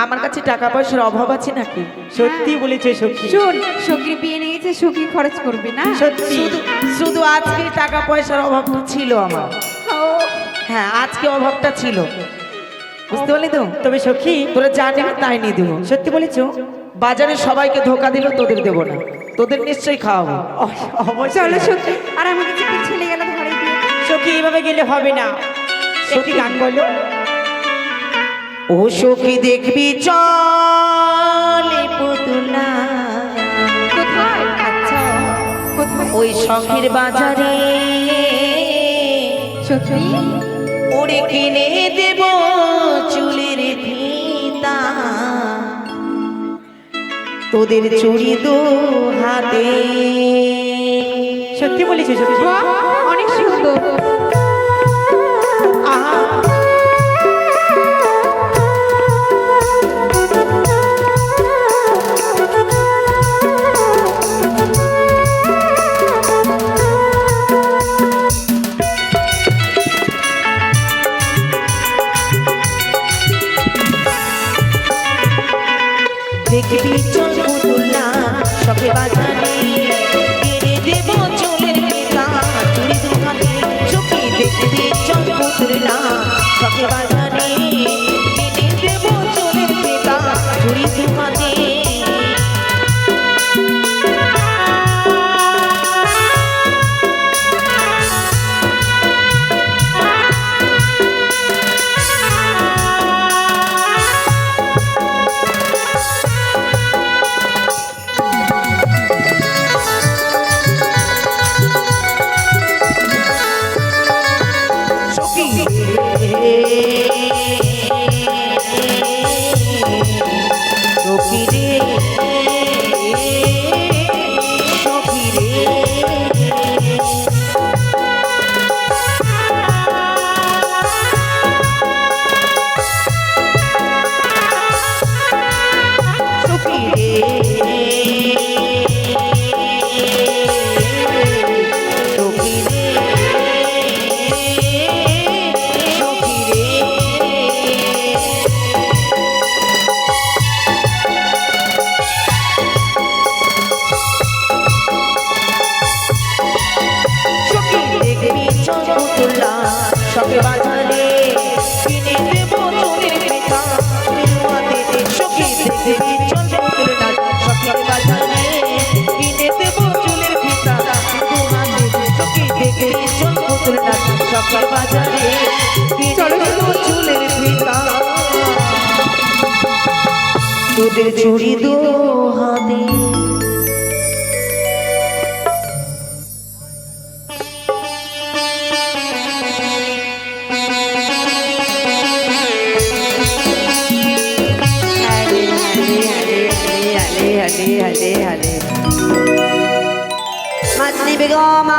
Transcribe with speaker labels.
Speaker 1: আমার কাছে টাকা পয়সার অভাব আছে নাকি?
Speaker 2: সত্যি বলেছে সখী।
Speaker 3: শোন, সখী বিয়ে নিয়েছে, সখী খরচ করবে না।
Speaker 2: সত্যি
Speaker 1: শুধু শুধু আজকে টাকা পয়সার অভাবটা ছিল আমার।
Speaker 3: ও,
Speaker 1: হ্যাঁ, আজকে অভাবটা ছিল, বুঝতে পারলি তো?
Speaker 2: তবে সখী
Speaker 1: তোরা যা নিবি তাই নিয়ে দেবো।
Speaker 2: সত্যি বলেছো।
Speaker 1: বাজারে সবাইকে ধোকা দিল, তোদের দেবো না, তোদের নিশ্চয়ই খাওয়াবো।
Speaker 2: অবশ্যই
Speaker 3: চলো সখী, আর আমাকে যে ছেলে গেল ধরে দিয়ে।
Speaker 2: সখী এইভাবে গেলে হবে না। সত্যি গান বলো।
Speaker 1: ও সখী দেখবি চলে পুতুলা
Speaker 3: কোথায়? আচ্ছা, কোথায়?
Speaker 1: ওই শখের বাজারে,
Speaker 3: সখী,
Speaker 1: ওরে কিনে দেব চুলের ফিতা, তোদের চুড়ি দু হাতে।
Speaker 2: সত্যি বলেছো সখী।
Speaker 3: বাহ, অনেক সুন্দর।
Speaker 1: আহা, দেখবি চল পুতুলা শখের বাজারে, কিনে দেব চুলের ফিতা, চুড়ি দু হাতে। সখী দেখবি চল পুতুলা শখের বাজারে, কিনে দেব চুলের ফিতা, চুড়ি দু হাতে। সখী সখী রে, সখী রে, সখী রে, সখী রে, সখী রে। সখী দেখবি চল পুতুলা শখের বাজারে, কিনে দেব চুলের ফিতা, চুড়ি দু হাতে। সখী দেখবি চল পুতুলা শখের বাজারে, কিনে দেব চুলের ফিতা, দু হাতে। সখী দেখবি চল পুতুলা শখের বাজারে, কিনে দেব চুলের ফিতা, তোদের চুড়ি দু হাতে। হালে হালে হালে হালে, মাছলি বেগম